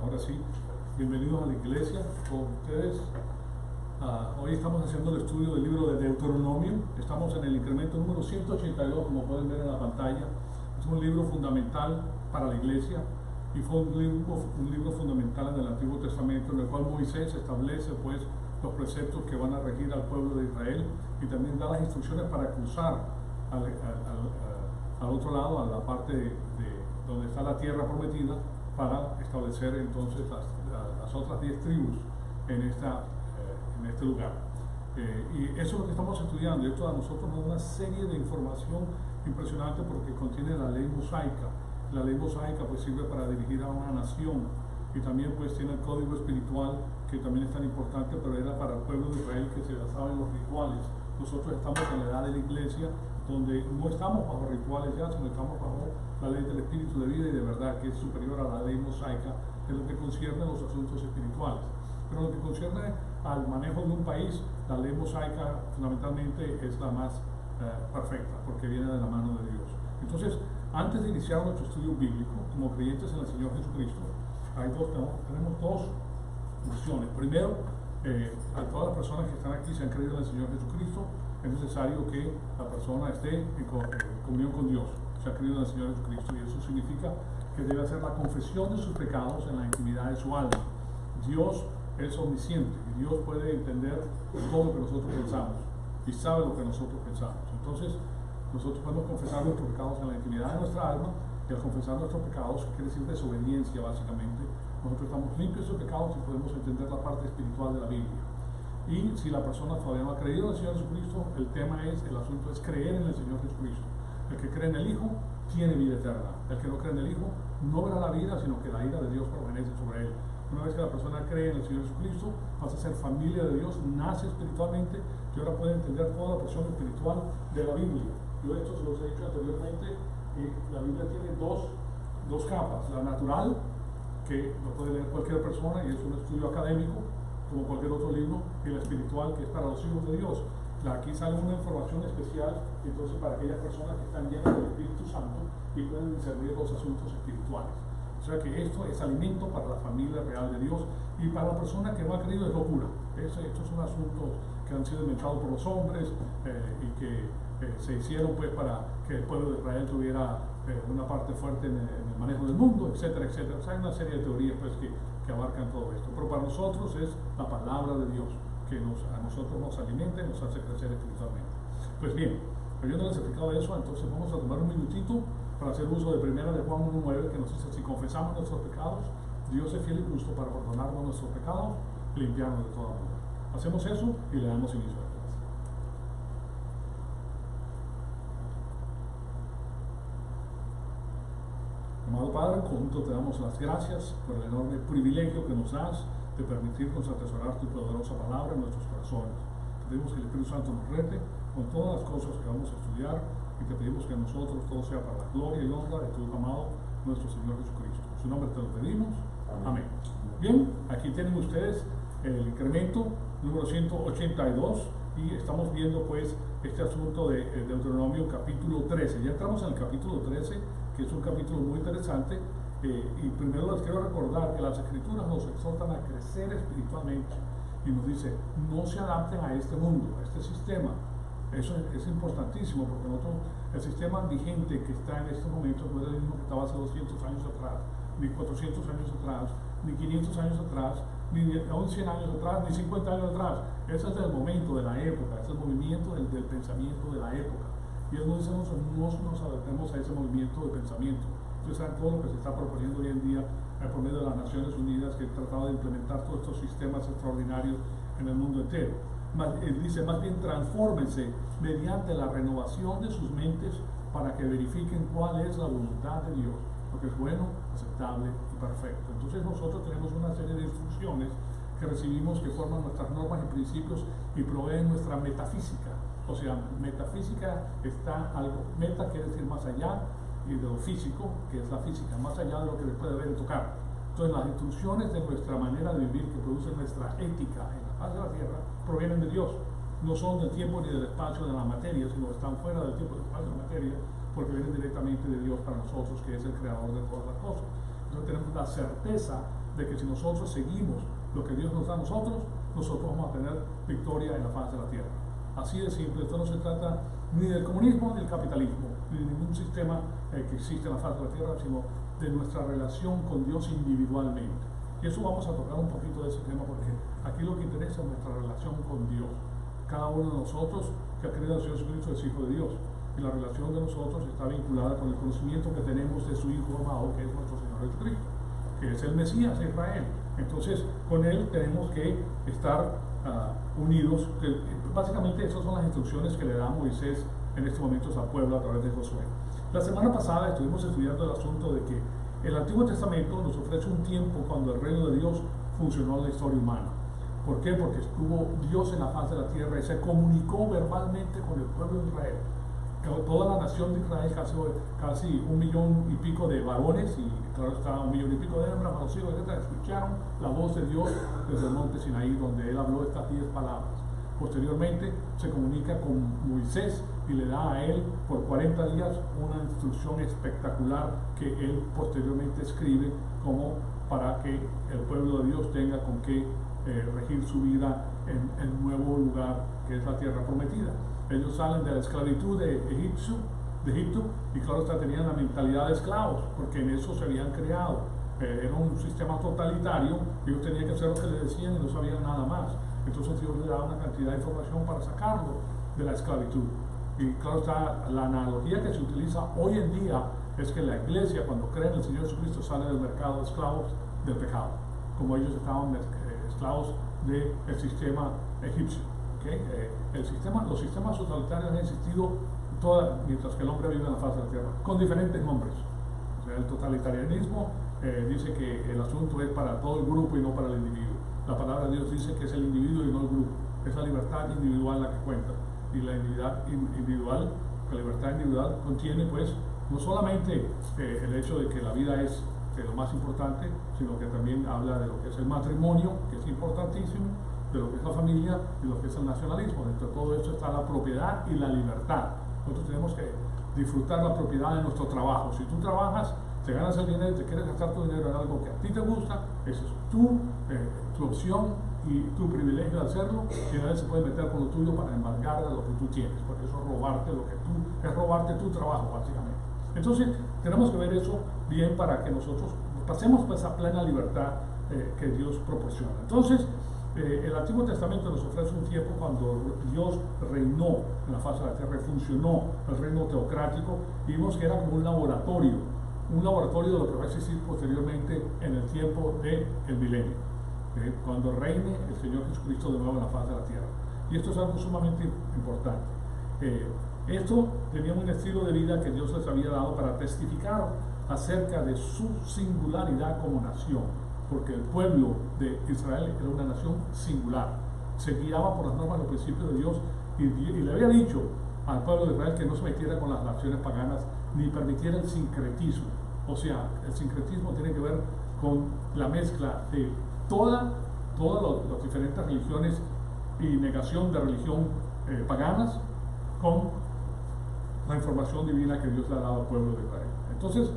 Ahora sí, bienvenidos a la iglesia con ustedes. Hoy estamos haciendo el estudio del libro de Deuteronomio. Estamos en el incremento número 182, como pueden ver en la pantalla. Es un libro fundamental para la iglesia y fue un libro fundamental en el Antiguo Testamento, en el cual Moisés establece pues los preceptos que van a regir al pueblo de Israel y también da las instrucciones para cruzar al otro lado, a la parte de donde está la tierra prometida, para establecer entonces las otras 10 tribus en este lugar. Y eso es lo que estamos estudiando, y esto a nosotros nos da una serie de información impresionante porque contiene la ley mosaica. La ley mosaica pues sirve para dirigir a una nación, y también pues tiene el código espiritual, que también es tan importante, pero era para el pueblo de Israel que se basaba en los rituales. Nosotros estamos en la edad de la iglesia, donde no estamos bajo rituales ya, sino estamos bajo la ley del espíritu de vida y de verdad, que es superior a la ley mosaica en lo que concierne a los asuntos espirituales. Pero en lo que concierne al manejo de un país, la ley mosaica fundamentalmente es la más perfecta, porque viene de la mano de Dios. Entonces, antes de iniciar nuestro estudio bíblico, como creyentes en el Señor Jesucristo, tenemos dos opciones. Primero, a todas las personas que están aquí, se han creído en el Señor Jesucristo, es necesario que la persona esté en comunión con Dios, se ha creído en el Señor Jesucristo, y eso significa que debe hacer la confesión de sus pecados en la intimidad de su alma. Dios es omnisciente y Dios puede entender todo lo que nosotros pensamos y sabe lo que nosotros pensamos. Entonces, nosotros podemos confesar nuestros pecados en la intimidad de nuestra alma, y al confesar nuestros pecados, que quiere decir desobediencia básicamente, nosotros estamos limpios de pecados y podemos entender la parte espiritual de la Biblia. Y si la persona todavía no ha creído en el Señor Jesucristo, el asunto es creer en el Señor Jesucristo. El que cree en el Hijo tiene vida eterna. El que no cree en el Hijo no verá la vida, sino que la ira de Dios permanece sobre él. Una vez que la persona cree en el Señor Jesucristo, pasa a ser familia de Dios, nace espiritualmente y ahora puede entender toda la porción espiritual de la Biblia. Yo esto se los he dicho anteriormente, la Biblia tiene dos capas: la natural, que lo puede leer cualquier persona y es un estudio académico como cualquier otro libro, y la espiritual, que es para los hijos de Dios. Aquí sale una información especial entonces para aquellas personas que están llenas del Espíritu Santo y pueden discernir los asuntos espirituales. O sea que esto es alimento para la familia real de Dios, y para la persona que no ha creído es locura. Estos son asuntos que han sido inventados por los hombres y que se hicieron pues para que el pueblo de Israel tuviera una parte fuerte en el manejo del mundo, etcétera, etcétera. O sea, hay una serie de teorías pues que abarcan todo esto, pero para nosotros es la palabra de Dios que a nosotros nos alimenta y nos hace crecer espiritualmente. Pues bien, habiéndoles explicado eso, entonces vamos a tomar un minutito para hacer uso de primera de Juan 1:9, que nos dice: si confesamos nuestros pecados, Dios es fiel y justo para perdonarnos nuestros pecados y limpiarnos de toda maldad. Hacemos eso y le damos inicio a la clase. Amado Padre, juntos te damos las gracias por el enorme privilegio que nos das de permitirnos atesorar tu poderosa palabra en nuestros corazones. Te pedimos que el Espíritu Santo nos rete con todas las cosas que vamos a estudiar, y te pedimos que a nosotros todo sea para la gloria y honra de tu amado nuestro Señor Jesucristo. En su nombre te lo pedimos. Amén. Bien, aquí tienen ustedes el incremento número 182, y estamos viendo pues este asunto de Deuteronomio capítulo 13. Ya entramos en el capítulo 13, que es un capítulo muy interesante, y primero les quiero recordar que las Escrituras nos exhortan a crecer espiritualmente, y nos dice: no se adapten a este mundo, a este sistema. Eso es importantísimo, porque el sistema vigente que está en estos momentos no es el mismo que estaba hace 200 años atrás, ni 400 años atrás, ni 500 años atrás, ni aún 100 años atrás, ni 50 años atrás. Ese es el momento de la época, es el movimiento del pensamiento de la época. Y Él nos dice: no nos adaptemos a ese movimiento de pensamiento. Ustedes saben todo lo que se está proponiendo hoy en día por medio de las Naciones Unidas, que tratado de implementar todos estos sistemas extraordinarios en el mundo entero. Él dice: más bien transfórmense mediante la renovación de sus mentes, para que verifiquen cuál es la voluntad de Dios, lo que es bueno, aceptable y perfecto. Entonces nosotros tenemos una serie de instrucciones que recibimos, que forman nuestras normas y principios y proveen nuestra metafísica. O sea, metafísica está algo, meta quiere decir más allá, y de lo físico, que es la física, más allá de lo que se puede ver y tocar. Entonces las instrucciones de nuestra manera de vivir, que producen nuestra ética en la faz de la tierra, provienen de Dios. No son del tiempo ni del espacio de la materia, sino están fuera del tiempo y del espacio de la materia, porque vienen directamente de Dios para nosotros, que es el creador de todas las cosas. Entonces tenemos la certeza de que si nosotros seguimos lo que Dios nos da a nosotros, nosotros vamos a tener victoria en la faz de la tierra. Así de simple. Esto no se trata ni del comunismo ni del capitalismo, ni de ningún sistema que existe en la faz de la tierra, sino de nuestra relación con Dios individualmente. Y eso vamos a tocar un poquito de ese tema, porque aquí lo que interesa es nuestra relación con Dios. Cada uno de nosotros que ha creído en el Señor Jesucristo es hijo de Dios, y la relación de nosotros está vinculada con el conocimiento que tenemos de su Hijo amado, que es nuestro Señor Jesucristo, que es el Mesías de Israel. Entonces, con Él tenemos que estar unidos. Básicamente, esas son las instrucciones que le da Moisés en estos momentos al pueblo a través de Josué. La semana pasada estuvimos estudiando el asunto de que el Antiguo Testamento nos ofrece un tiempo cuando el reino de Dios funcionó en la historia humana. ¿Por qué? Porque estuvo Dios en la faz de la tierra y se comunicó verbalmente con el pueblo de Israel. Toda la nación de Israel, casi 1,000,000 y pico de varones, y claro está 1,000,000 y pico de hembras, los hijos, etc., escucharon la voz de Dios desde el monte Sinaí, donde Él habló estas 10 palabras. Posteriormente se comunica con Moisés y le da a él por 40 días una instrucción espectacular que él posteriormente escribe como para que el pueblo de Dios tenga con qué regir su vida en el nuevo lugar que es la tierra prometida. Ellos salen de la esclavitud de Egipto, y claro está, tenían la mentalidad de esclavos, porque en eso se habían creado. Era un sistema totalitario, ellos tenían que hacer lo que les decían y no sabían nada más. Entonces Dios les daba una cantidad de información para sacarlo de la esclavitud. Y claro está, la analogía que se utiliza hoy en día es que la iglesia, cuando cree en el Señor Jesucristo, sale del mercado de esclavos del pecado, como ellos estaban esclavos del sistema egipcio. ¿Okay? Los sistemas totalitarios han existido mientras que el hombre vive en la faz de la tierra, con diferentes nombres. O sea, el totalitarianismo dice que el asunto es para todo el grupo y no para el individuo. La palabra de Dios dice que es el individuo y no el grupo. Es la libertad individual la que cuenta. Y la libertad individual contiene, pues, no solamente el hecho de que la vida es lo más importante, sino que también habla de lo que es el matrimonio, que es importantísimo, de lo que es la familia y lo que es el nacionalismo. Dentro de todo esto está la propiedad y la libertad. Nosotros tenemos que disfrutar la propiedad de nuestro trabajo. Si tú trabajas, te ganas el dinero y te quieres gastar tu dinero en algo que a ti te gusta, esa es tu opción y tu privilegio de hacerlo, y nadie se puede meter con lo tuyo para embargar de lo que tú tienes, porque eso es robarte tu trabajo, básicamente. Entonces, tenemos que ver eso bien para que nosotros pasemos por esa plena libertad que Dios proporciona. Entonces, el Antiguo Testamento nos ofrece un tiempo cuando Dios reinó en la faz de la tierra, funcionó el reino teocrático, y vimos que era como un laboratorio de lo que va a existir posteriormente en el tiempo del milenio, cuando reine el Señor Jesucristo de nuevo en la faz de la tierra. Y esto es algo sumamente importante. Esto tenía un estilo de vida que Dios les había dado para testificar acerca de su singularidad como nación, porque el pueblo de Israel era una nación singular, se guiaba por las normas y los principios de Dios, y le había dicho al pueblo de Israel que no se metiera con las naciones paganas ni permitiera el sincretismo. O sea, el sincretismo tiene que ver con la mezcla de todas las diferentes religiones y negación de religión paganas con la información divina que Dios le ha dado al pueblo de Israel. Entonces,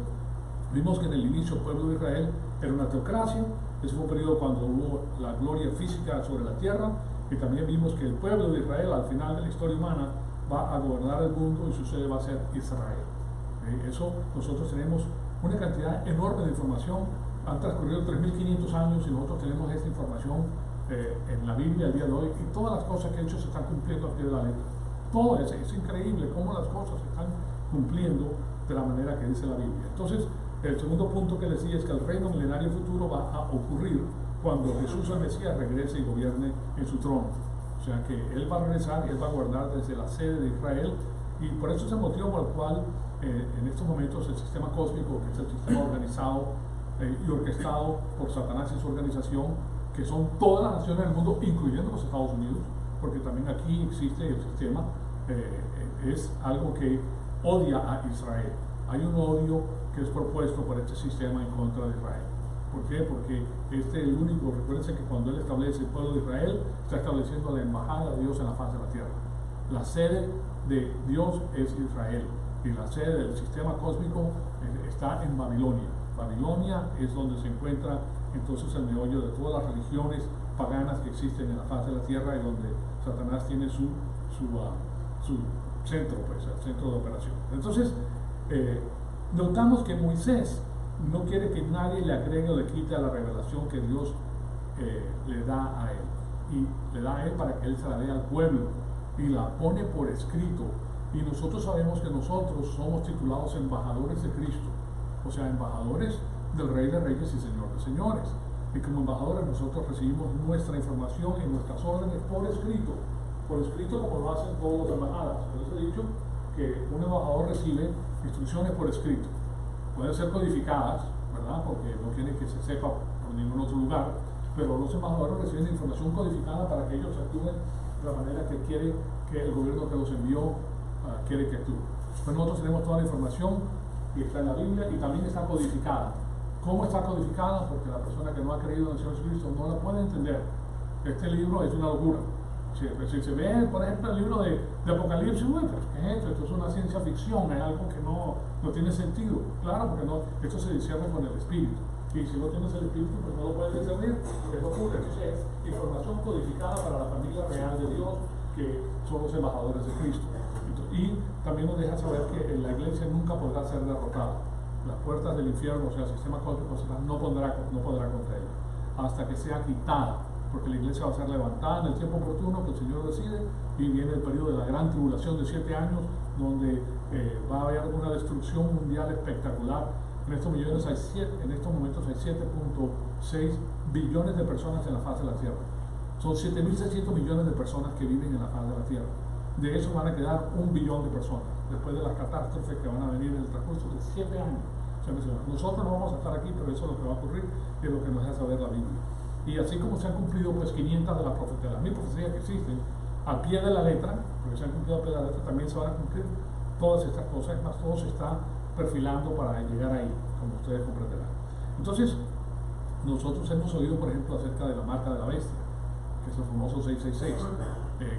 vimos que en el inicio el pueblo de Israel era una teocracia. Ese fue un periodo cuando hubo la gloria física sobre la tierra, y también vimos que el pueblo de Israel al final de la historia humana va a gobernar el mundo y su sede va a ser Israel. Eso nosotros tenemos una cantidad enorme de información. Han transcurrido 3.500 años y nosotros tenemos esta información en la Biblia el día de hoy, y todas las cosas que he hecho se están cumpliendo al pie de la letra. Todo es increíble cómo las cosas se están cumpliendo de la manera que dice la Biblia. Entonces, el segundo punto que decía es que el reino milenario futuro va a ocurrir cuando Jesús el Mesías regrese y gobierne en su trono. O sea que Él va a regresar y Él va a gobernar desde la sede de Israel, y por eso es el motivo por el cual en estos momentos el sistema cósmico, que es el sistema organizado y orquestado por Satanás y su organización, que son todas las naciones del mundo, incluyendo los Estados Unidos, porque también aquí existe el sistema, es algo que odia a Israel. Hay un odio que es propuesto por este sistema en contra de Israel. ¿Por qué? Porque este es el único. Recuérdense que cuando Él establece el pueblo de Israel, está estableciendo la embajada de Dios en la faz de la tierra. La sede de Dios es Israel, y la sede del sistema cósmico está en Babilonia. Babilonia es donde se encuentra entonces el meollo de todas las religiones paganas que existen en la faz de la tierra y donde Satanás tiene su centro, pues, el centro de operación. Entonces, notamos que Moisés no quiere que nadie le agregue o le quite a la revelación que Dios le da a él. Y le da a él para que él se la dé al pueblo y la pone por escrito. Y nosotros sabemos que nosotros somos titulados embajadores de Cristo, o sea, embajadores del Rey de Reyes y Señor de Señores. Y como embajadores nosotros recibimos nuestra información y nuestras órdenes por escrito como lo hacen todos los embajadas. Les he dicho que un embajador recibe instrucciones por escrito. Pueden ser codificadas, ¿verdad? Porque no quieren que se sepa por ningún otro lugar, pero los embajadores reciben información codificada para que ellos actúen de la manera que quiere que el gobierno que los envió quiere que actúe. Pues nosotros tenemos toda la información y está en la Biblia y también está codificada. ¿Cómo está codificada? Porque la persona que no ha creído en el Señor Jesucristo no la puede entender. Este libro es una locura. Si se ve, por ejemplo, el libro de Apocalipsis, bueno, ¿qué es esto? Esto es una ciencia ficción, es algo que no tiene sentido. Claro, porque esto se discierne con el Espíritu. Y si no tienes el Espíritu, pues no lo puedes discernir. Es locura. Entonces es información codificada para la familia real de Dios, que son los embajadores de Cristo. Y también nos deja saber que la iglesia nunca podrá ser derrotada. Las puertas del infierno, o sea, el sistema cósmico no podrá contra ella, hasta que sea quitada, porque la iglesia va a ser levantada en el tiempo oportuno que el Señor decide, y viene el periodo de la gran tribulación de 7 años, donde va a haber una destrucción mundial espectacular. En estos momentos hay 7.6 billones de personas en la faz de la tierra. Son 7.600 millones de personas que viven en la faz de la tierra. De eso van a quedar 1 billón de personas, después de las catástrofes que van a venir en el transcurso de 7 años. Nosotros no vamos a estar aquí, pero eso es lo que va a ocurrir, y es lo que nos deja saber la Biblia. Y así como se han cumplido pues 500 de las 1.000 profecías que existen, al pie de la letra, porque se han cumplido al pie de la letra, también se van a cumplir todas estas cosas, más todo se está perfilando para llegar ahí, como ustedes comprenderán. Entonces, nosotros hemos oído, por ejemplo, acerca de la marca de la bestia, que es el famoso 666,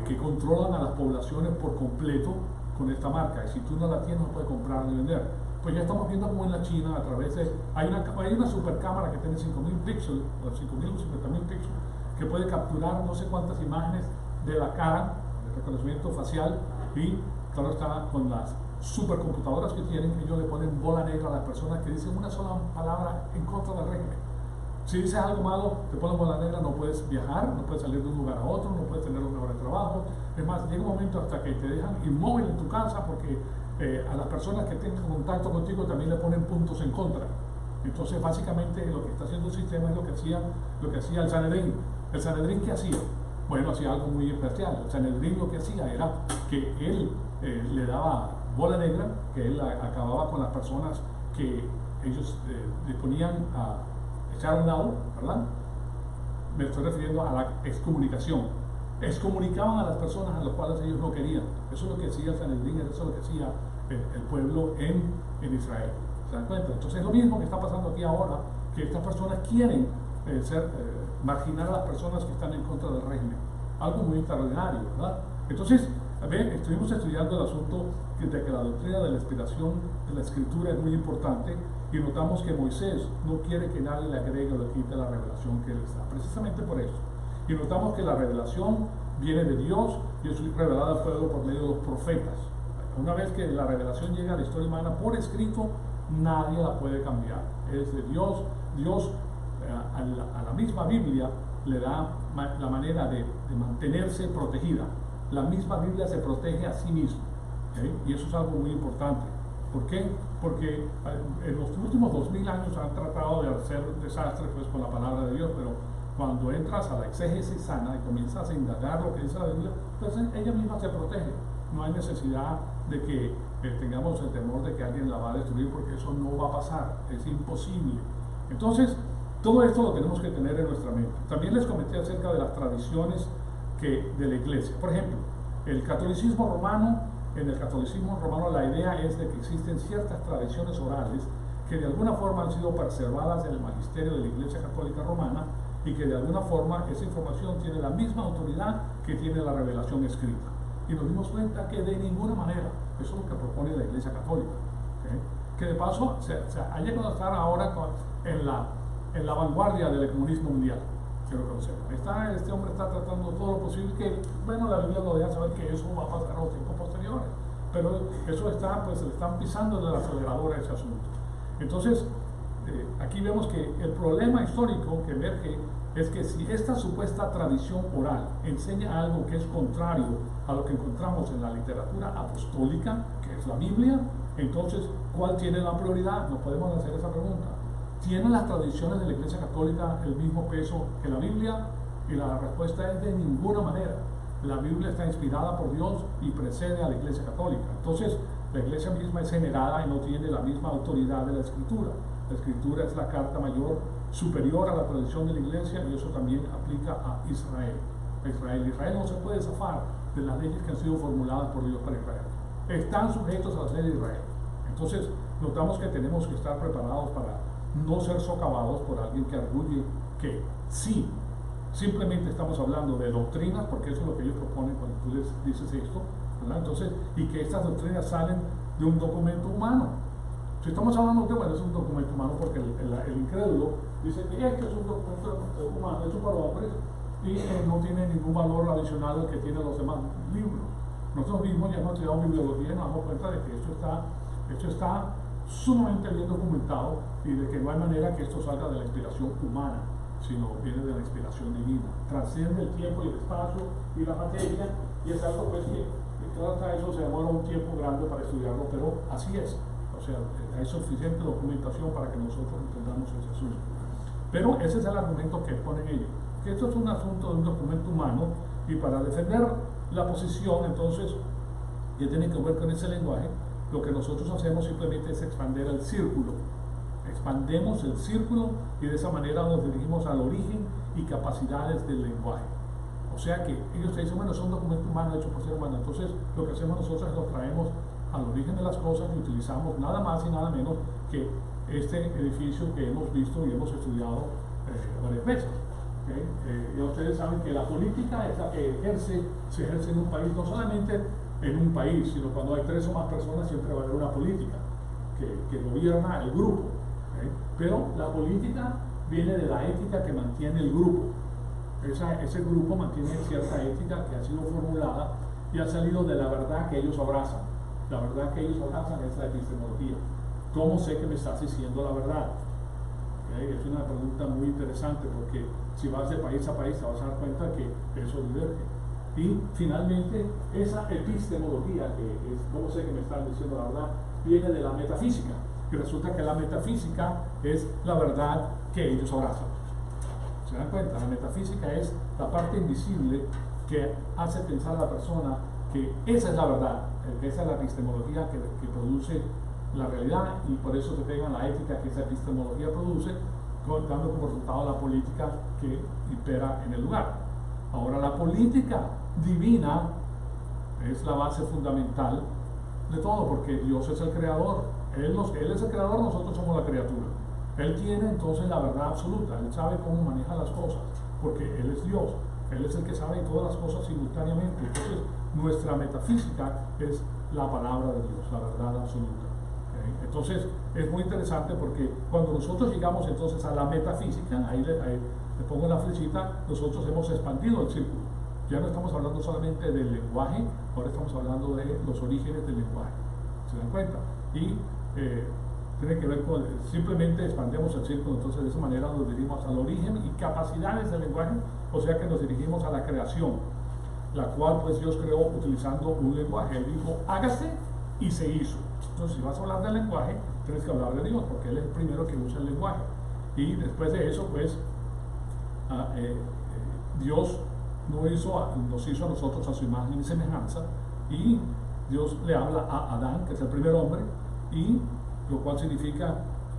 que controlan a las poblaciones por completo con esta marca, y si tú no la tienes no puedes comprar ni vender. Pues ya estamos viendo como en la China, a través de, hay una supercámara que tiene 5.000 píxeles, o 5.000 o 50.000 píxeles, que puede capturar no sé cuántas imágenes de la cara, de reconocimiento facial, y claro está, con las supercomputadoras que tienen, ellos le ponen bola negra a las personas que dicen una sola palabra en contra del régimen. Si dices algo malo, te ponen bola negra, no puedes viajar, no puedes salir de un lugar a otro, no puedes tener una hora de trabajo. Es más, llega un momento hasta que te dejan inmóvil en tu casa porque a las personas que tengan contacto contigo también le ponen puntos en contra. Entonces, básicamente, lo que está haciendo el sistema es lo que hacía el Sanedrín. ¿El Sanedrín qué hacía? Bueno, hacía algo muy especial. El Sanedrín lo que hacía era que él le daba bola negra, que él acababa con las personas que ellos disponían a echar a un lado, ¿verdad? Me estoy refiriendo a la excomunicación. Excomunicaban a las personas a las cuales ellos no querían. Eso es lo que hacía el Sanedrín, eso es lo que hacía el pueblo en Israel. ¿Se dan cuenta? Entonces es lo mismo que está pasando aquí ahora, que estas personas quieren marginar a las personas que están en contra del régimen. Algo muy extraordinario, ¿verdad? Entonces, estuvimos estudiando el asunto de que la doctrina de la inspiración de la Escritura es muy importante, y notamos que Moisés no quiere que nadie le agregue o le quite la revelación que él está, precisamente por eso. Y notamos que la revelación viene de Dios y es revelada al pueblo por medio de los profetas. Una vez que la revelación llega a la historia humana por escrito, nadie la puede cambiar. Es de Dios. Dios a la misma Biblia le da la manera de mantenerse protegida. La misma Biblia se protege a sí misma, ¿okay? Y eso es algo muy importante. ¿Por qué? Porque en los últimos 2000 años han tratado de hacer desastres pues, con la palabra de Dios, pero cuando entras a la exégesis sana y comienzas a indagar lo que dice la Biblia, entonces ella misma se protege. No hay necesidad de que tengamos el temor de que alguien la va a destruir, porque eso no va a pasar, es imposible. Entonces, todo esto lo tenemos que tener en nuestra mente. También les comenté acerca de las tradiciones de la iglesia. Por ejemplo, el catolicismo romano. En el catolicismo romano la idea es de que existen ciertas tradiciones orales que de alguna forma han sido preservadas en el magisterio de la Iglesia Católica Romana, y que de alguna forma esa información tiene la misma autoridad que tiene la revelación escrita. Y nos dimos cuenta que de ninguna manera, eso es lo que propone la Iglesia Católica, ¿okay? que de paso ha llegado a estar ahora en la vanguardia del comunismo mundial. Quiero que lo sepan. Este hombre está tratando todo lo posible, que, bueno, la Biblia lo deja saber que eso va a pasar en los tiempos posteriores, pero eso está, pues, le están pisando en el acelerador a ese asunto. Entonces, aquí vemos que el problema histórico que emerge es que si esta supuesta tradición oral enseña algo que es contrario a lo que encontramos en la literatura apostólica, que es la Biblia, entonces, ¿cuál tiene la prioridad? Nos podemos hacer esa pregunta. ¿Tienen las tradiciones de la Iglesia Católica el mismo peso que la Biblia? Y la respuesta es de ninguna manera. La Biblia está inspirada por Dios y precede a la Iglesia Católica. Entonces, la Iglesia misma es generada y no tiene la misma autoridad de la Escritura. La Escritura es la carta mayor superior a la tradición de la Iglesia, y eso también aplica a Israel. Israel no se puede zafar de las leyes que han sido formuladas por Dios para Israel. Están sujetos a las leyes de Israel. Entonces, notamos que tenemos que estar preparados para no ser socavados por alguien que arguye que sí, simplemente estamos hablando de doctrinas, porque eso es lo que ellos proponen cuando tú les dices esto, ¿verdad? Entonces, y que estas doctrinas salen de un documento humano. Si estamos hablando de, bueno, es un documento humano porque el incrédulo dice que es un documento humano hecho para hombres y no tiene ningún valor adicional al que tienen los demás libros. Nosotros mismos ya hemos estudiado bibliología y nos damos cuenta de que esto está sumamente bien documentado y de que no hay manera que esto salga de la inspiración humana, sino viene de la inspiración divina. Trasciende el tiempo y el espacio y la materia, y es algo pues que hasta eso se demora un tiempo grande para estudiarlo, pero así es. O sea, hay suficiente documentación para que nosotros entendamos ese asunto. Pero ese es el argumento que ponen ellos, que esto es un asunto de un documento humano, y para defender la posición, entonces, que tiene que ver con ese lenguaje, lo que nosotros hacemos simplemente es expandir el círculo. Expandemos el círculo y de esa manera nos dirigimos al origen y capacidades del lenguaje. O sea que ellos te dicen, bueno, es un documento humano hecho por ser humano. Entonces, lo que hacemos nosotros es lo traemos al origen de las cosas y utilizamos nada más y nada menos que este edificio que hemos visto y hemos estudiado varias veces. ¿Okay? Ya ustedes saben que la política es la que se ejerce en un país, no solamente en un país, sino cuando hay 3 o más personas siempre va a haber una política que gobierna el grupo. ¿Okay? Pero la política viene de la ética que mantiene el grupo. Ese grupo mantiene cierta ética que ha sido formulada y ha salido de la verdad que ellos abrazan. La verdad que ellos abrazan es la epistemología. ¿Cómo sé que me estás diciendo la verdad? ¿Okay? Es una pregunta muy interesante, porque si vas de país a país te vas a dar cuenta que eso diverge. Y finalmente, esa epistemología, que es cómo sé que me están diciendo la verdad, viene de la metafísica. Y resulta que la metafísica es la verdad que ellos abrazan. ¿Se dan cuenta? La metafísica es la parte invisible que hace pensar a la persona que esa es la verdad, que esa es la epistemología que produce la realidad, y por eso se pega la ética que esa epistemología produce, dando como resultado la política que impera en el lugar. Ahora, la política divina es la base fundamental de todo, porque Dios es el creador. Él es el creador, nosotros somos la criatura. Él tiene entonces la verdad absoluta, Él sabe cómo maneja las cosas, porque Él es Dios. Él es el que sabe todas las cosas simultáneamente. Entonces, nuestra metafísica es la palabra de Dios, la verdad absoluta. ¿Okay? Entonces, es muy interesante porque cuando nosotros llegamos entonces a la metafísica, ahí le pongo la flechita, nosotros hemos expandido el círculo. Ya no estamos hablando solamente del lenguaje, ahora estamos hablando de los orígenes del lenguaje. ¿Se dan cuenta? Y tiene que ver con, simplemente expandemos el círculo, entonces de esa manera nos dirigimos al origen y capacidades del lenguaje, o sea que nos dirigimos a la creación, la cual pues Dios creó utilizando un lenguaje. Él dijo, hágase, y se hizo. Entonces, si vas a hablar del lenguaje, tienes que hablar de Dios, porque Él es el primero que usa el lenguaje. Y después de eso, pues, Dios nos hizo a nosotros a su imagen y semejanza, y Dios le habla a Adán, que es el primer hombre, y lo cual significa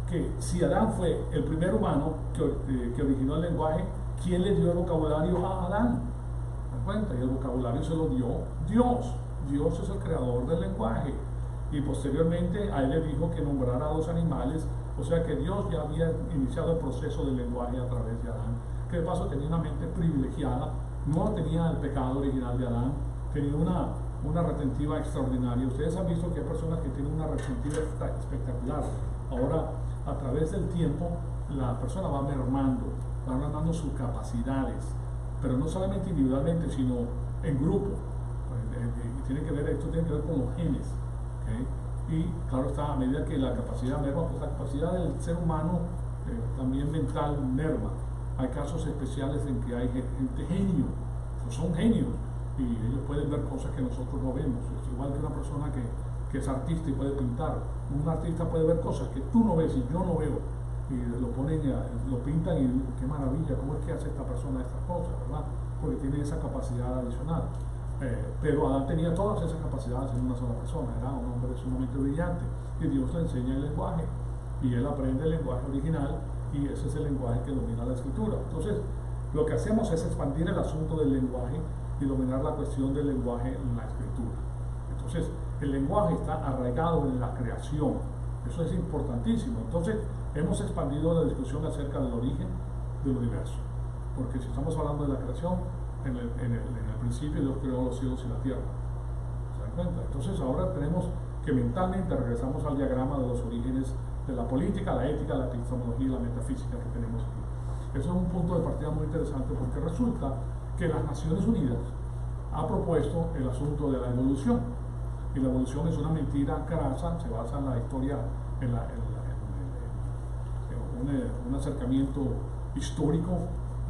que si Adán fue el primer humano que originó el lenguaje, ¿quién le dio el vocabulario a Adán? ¿Se dan cuenta? Y el vocabulario se lo dio Dios. Dios es el creador del lenguaje. Y posteriormente a él le dijo que nombrara a los animales, o sea que Dios ya había iniciado el proceso del lenguaje a través de Adán, que de paso tenía una mente privilegiada, no tenía el pecado original de Adán, tenía una retentiva extraordinaria. Ustedes han visto que hay personas que tienen una retentiva espectacular. Ahora, a través del tiempo, la persona va mermando sus capacidades, pero no solamente individualmente, sino en grupo. Esto tiene que ver con los genes, ¿okay? Y claro está, a medida que la capacidad merma, pues la capacidad del ser humano también mental merma. Hay casos especiales en que hay gente genio, pues son genios, y ellos pueden ver cosas que nosotros no vemos. Es igual que una persona que es artista y puede pintar. Un artista puede ver cosas que tú no ves y yo no veo, y lo pintan y qué maravilla, cómo es que hace esta persona estas cosas, ¿verdad? Porque tiene esa capacidad adicional. Pero Adán tenía todas esas capacidades en una sola persona, era un hombre sumamente brillante, y Dios le enseña el lenguaje, y él aprende el lenguaje original, y ese es el lenguaje que domina la escritura. Entonces, lo que hacemos es expandir el asunto del lenguaje y dominar la cuestión del lenguaje en la escritura. Entonces, el lenguaje está arraigado en la creación, eso es importantísimo. Entonces, hemos expandido la discusión acerca del origen del universo, porque si estamos hablando de la creación, en el principio Dios creó los cielos y la tierra. ¿Se dan cuenta? Entonces ahora tenemos que mentalmente regresamos al diagrama de los orígenes de la política, la ética, la epistemología y la metafísica que tenemos aquí. Eso es un punto de partida muy interesante, porque resulta que las Naciones Unidas ha propuesto el asunto de la evolución, y la evolución es una mentira crasa, se basa en la historia, en un acercamiento histórico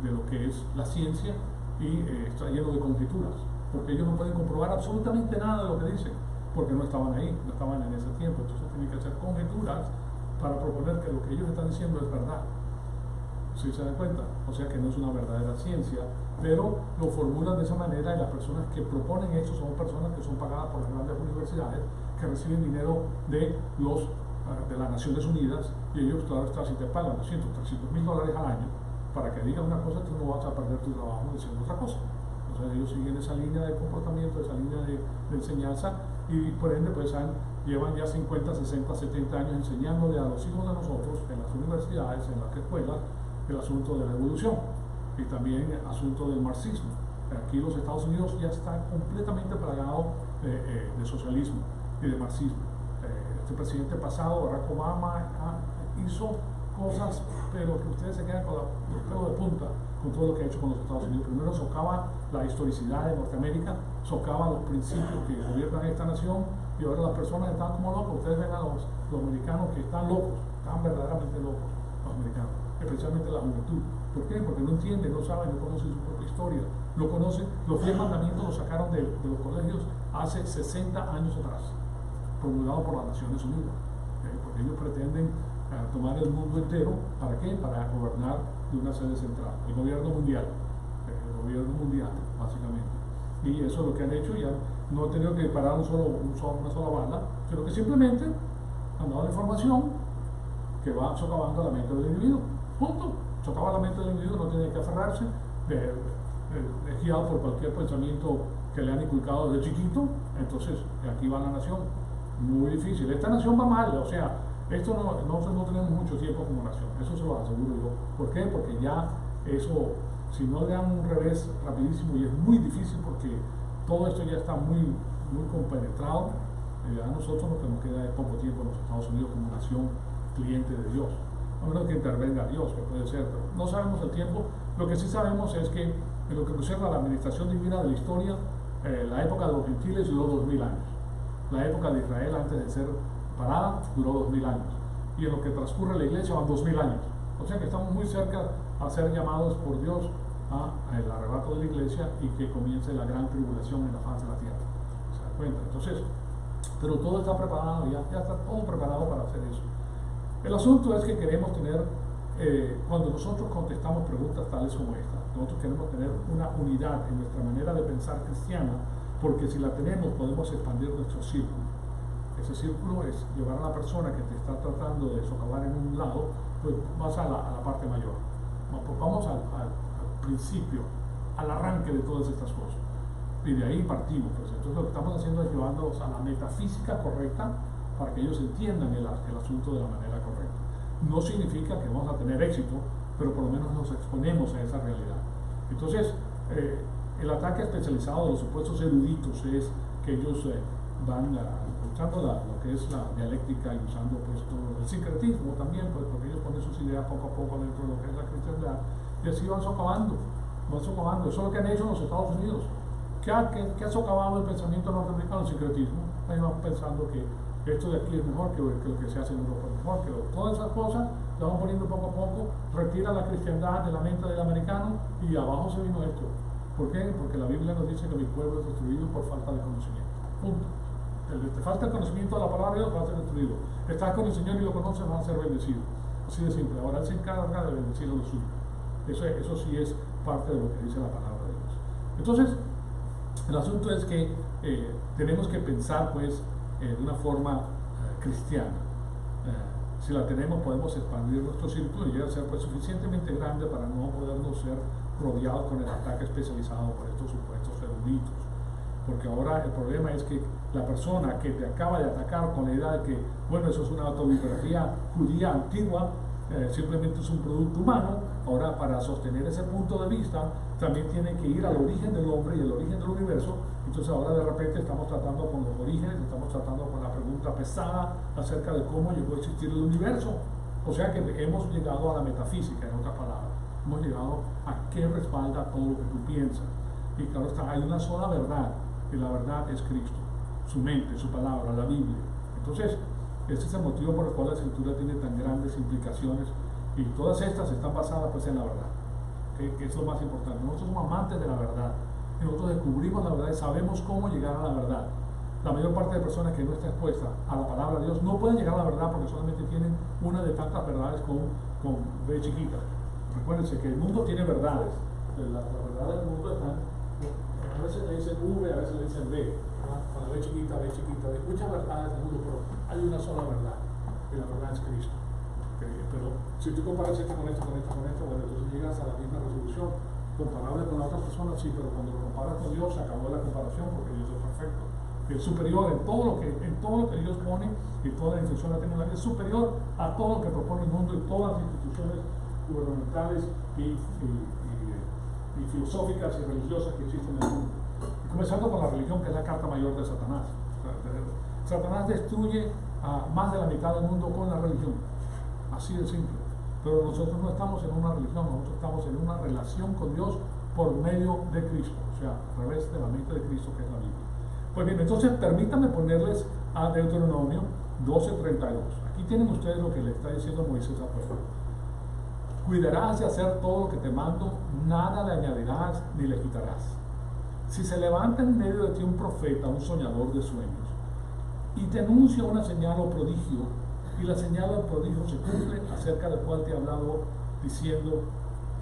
de lo que es la ciencia, y está lleno de conjeturas, porque ellos no pueden comprobar absolutamente nada de lo que dicen, porque no estaban ahí, no estaban en ese tiempo. Entonces tienen que hacer conjeturas para proponer que lo que ellos están diciendo es verdad. ¿Sí se dan cuenta? O sea que no es una verdadera ciencia, pero lo formulan de esa manera, y las personas que proponen esto son personas que son pagadas por las grandes universidades, que reciben dinero de las Naciones Unidas, y ellos, claro está, si te pagan $200, $300,000 al año para que digan una cosa, tú no vas a perder tu trabajo diciendo otra cosa. O sea, ellos siguen esa línea de comportamiento, esa línea de enseñanza, y por ende pues llevan ya 50, 60, 70 años enseñándole a los hijos de nosotros en las universidades, en las escuelas, el asunto de la evolución, y también el asunto del marxismo. Aquí los Estados Unidos ya está completamente plagado de socialismo y de marxismo. Este presidente pasado, Barack Obama, hizo cosas, pero que ustedes se quedan con los pelos de punta con todo lo que ha hecho con los Estados Unidos. Primero socava la historicidad de Norteamérica, socava los principios que gobiernan esta nación, y ahora las personas están como locos. Ustedes ven a los americanos que están locos, están verdaderamente locos, los americanos, especialmente la juventud. ¿Por qué? Porque no entienden, no saben, no conocen su propia historia. No conocen, los 10 mandamientos los sacaron de los colegios hace 60 años atrás, promulgados por las Naciones Unidas, porque ellos pretenden tomar el mundo entero. ¿Para qué? Para gobernar de una sede central, el gobierno mundial, básicamente. Y eso es lo que han hecho. Ya no han tenido que parar una sola bala, sino que simplemente han dado la información que va socavando la mente del individuo. Punto. Socava la mente del individuo, no tiene que aferrarse, es guiado por cualquier pensamiento que le han inculcado desde chiquito. Entonces aquí va la nación, muy difícil. Esta nación va mal, o sea, esto nosotros no tenemos mucho tiempo como nación, eso se lo aseguro yo. ¿Por qué? Porque ya eso, si no le dan un revés rapidísimo, y es muy difícil porque todo esto ya está muy compenetrado, a nosotros lo que nos queda es poco tiempo en los Estados Unidos como nación cliente de Dios, a menos que intervenga Dios, que puede ser, pero no sabemos el tiempo. Lo que sí sabemos es que en lo que conserva la administración divina de la historia, la época de los gentiles duró 2000 años, la época de Israel antes de ser parada duró 2000 años, y en lo que transcurre la iglesia van 2000 años. O sea que estamos muy cerca a ser llamados por Dios al arrebato de la iglesia, y que comience la gran tribulación en la faz de la tierra. ¿Se dan cuenta? Entonces, pero todo está preparado, ya está todo preparado para hacer eso. El asunto es que queremos tener, cuando nosotros contestamos preguntas tales como esta, nosotros queremos tener una unidad en nuestra manera de pensar cristiana, porque si la tenemos podemos expandir nuestro círculo. Ese círculo es llevar a la persona que te está tratando de socavar en un lado, pues vas a la parte mayor. Vamos al principio, al arranque de todas estas cosas, y de ahí partimos. Pues entonces lo que estamos haciendo es llevándolos a la metafísica correcta, para que ellos entiendan el asunto de la manera correcta. No significa que vamos a tener éxito, pero por lo menos nos exponemos a esa realidad. Entonces, el ataque especializado de los supuestos eruditos es que ellos van usando lo que es la dialéctica y usando pues todo el sincretismo también, pues, porque ellos ponen sus ideas poco a poco dentro de lo que es la cristiandad, y así van socavando. Eso es lo que han hecho en los Estados Unidos. ¿Qué ha socavado el pensamiento norteamericano? El sincretismo. Ahí van pensando que esto de aquí es mejor, que lo que se hace en Europa es mejor, que todas esas cosas las van poniendo poco a poco, retira la cristiandad de la mente del americano y abajo se vino esto. ¿Por qué? Porque la Biblia nos dice que mi pueblo es destruido por falta de conocimiento. Punto. Te falta el conocimiento de la palabra de Dios, vas a ser destruido. Estás con el Señor y lo conoces, vas a ser bendecido. Así de simple. Ahora Él se encarga de bendecir a los suyos. Eso sí es parte de lo que dice la palabra de Dios. Entonces, el asunto es que tenemos que pensar pues de una forma cristiana. Si la tenemos, podemos expandir nuestro círculo y llegar a ser pues suficientemente grande para no podernos ser rodeados con el ataque especializado por estos supuestos eruditos. Porque ahora el problema es que la persona que te acaba de atacar con la idea de que, bueno, eso es una autobiografía judía antigua, simplemente es un producto humano, ahora para sostener ese punto de vista también tiene que ir al origen del hombre y el origen del universo. Entonces ahora de repente estamos tratando con los orígenes, estamos tratando con la pregunta pesada acerca de cómo llegó a existir el universo. O sea que hemos llegado a la metafísica, en otras palabras. Hemos llegado a qué respalda todo lo que tú piensas. Y claro está, hay una sola verdad, y la verdad es Cristo, su mente, su palabra, la Biblia. Entonces, ese es el motivo por el cual la Escritura tiene tan grandes implicaciones, y todas estas están basadas pues en la verdad, que es lo más importante. Nosotros somos amantes de la verdad, y nosotros descubrimos la verdad y sabemos cómo llegar a la verdad. La mayor parte de personas que no está expuesta a la palabra de Dios no pueden llegar a la verdad porque solamente tienen una de tantas verdades con B chiquita. Recuérdense que el mundo tiene verdades, las verdades del mundo están, a veces le dicen V, a veces le dicen B, con la B chiquita, hay muchas verdades del mundo, pero hay una sola verdad, y la verdad es Cristo. Pero si tú comparas esto con esto, bueno, entonces llegas a la misma resolución, comparable con la otra persona, sí, pero cuando lo comparas con Dios, se acabó la comparación porque Dios es perfecto, que es superior en todo lo que Dios pone, y toda la instrucción la tiene en la vida, es superior a todo lo que propone el mundo y todas las instituciones gubernamentales y filosóficas y religiosas que existen en el mundo. Y comenzando con la religión, que es la carta mayor de Satanás. Satanás destruye a más de la mitad del mundo con la religión, así de simple. Pero nosotros no estamos en una religión, nosotros estamos en una relación con Dios por medio de Cristo, o sea, a través de la mente de Cristo, que es la Biblia. Pues bien, entonces permítanme ponerles a Deuteronomio 12:32. Aquí tienen ustedes lo que le está diciendo Moisés a pueblo. Cuidarás de hacer todo lo que te mando, nada le añadirás ni le quitarás. Si se levanta en medio de ti un profeta, un soñador de sueños, y te anuncia una señal o prodigio, y la señal o prodigio se cumple, acerca del cual te he hablado, diciendo,